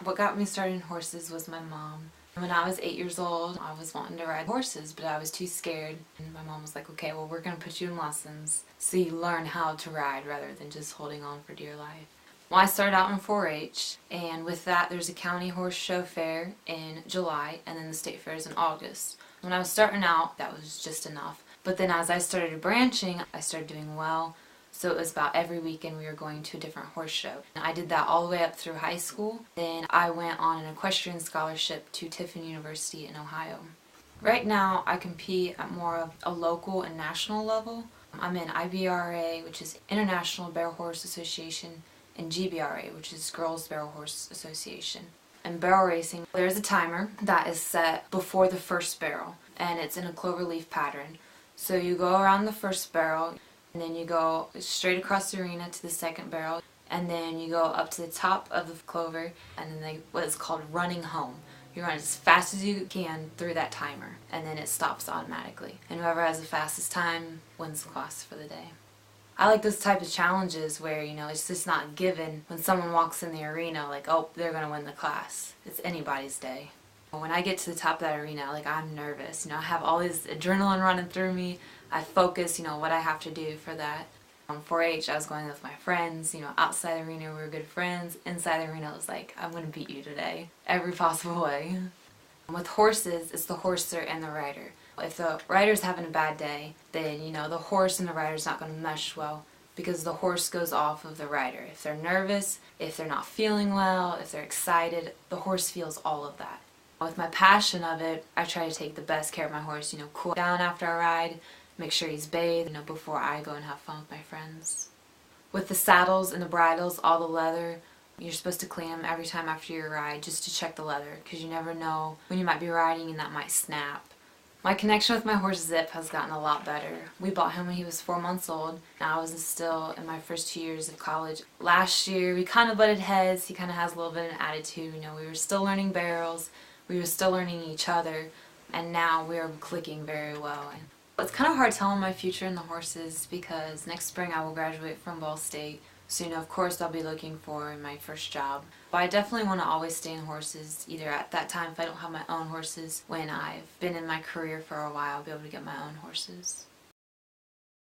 What got me started in horses was my mom. When I was 8 years old, I was wanting to ride horses, but I was too scared. And my mom was like, okay, well, we're going to put you in lessons so you learn how to ride rather than just holding on for dear life. Well, I started out in 4-H, and with that there's a county horse show fair in July, and then the state fair is in August. When I was starting out, that was just enough. But then as I started branching, I started doing well. So it was about every weekend we were going to a different horse show. And I did that all the way up through high school. Then I went on an equestrian scholarship to Tiffin University in Ohio. Right now I compete at more of a local and national level. I'm in IBRA, which is International Barrel Horse Association, and GBRA, which is Girls Barrel Horse Association. In barrel racing, there's a timer that is set before the first barrel, and it's in a cloverleaf pattern. So you go around the first barrel, and then you go straight across the arena to the second barrel, and then you go up to the top of the clover, and then what is called running home. You run as fast as you can through that timer, and then it stops automatically. And whoever has the fastest time wins the class for the day. I like those type of challenges where, it's just not given when someone walks in the arena like, oh, they're going to win the class. It's anybody's day. When I get to the top of that arena, I'm nervous. I have all this adrenaline running through me. I focus, what I have to do for that. On 4-H, I was going with my friends. Outside the arena, we were good friends. Inside the arena, it was like, I'm going to beat you today. Every possible way. With horses, it's the horser and the rider. If the rider's having a bad day, then, the horse and the rider's not going to mesh well because the horse goes off of the rider. If they're nervous, if they're not feeling well, if they're excited, the horse feels all of that. With my passion of it, I try to take the best care of my horse, cool down after I ride, make sure he's bathed, before I go and have fun with my friends. With the saddles and the bridles, all the leather, you're supposed to clean them every time after your ride just to check the leather, because you never know when you might be riding and that might snap. My connection with my horse Zip has gotten a lot better. We bought him when he was 4 months old, and I was still in my first 2 years of college. Last year we kind of butted heads. He kind of has a little bit of an attitude. We were still learning barrels, we were still learning each other, and now we are clicking very well. It's kind of hard telling my future in the horses because next spring I will graduate from Ball State. So, of course I'll be looking for my first job. But I definitely want to always stay in horses, either at that time if I don't have my own horses, when I've been in my career for a while, I'll be able to get my own horses.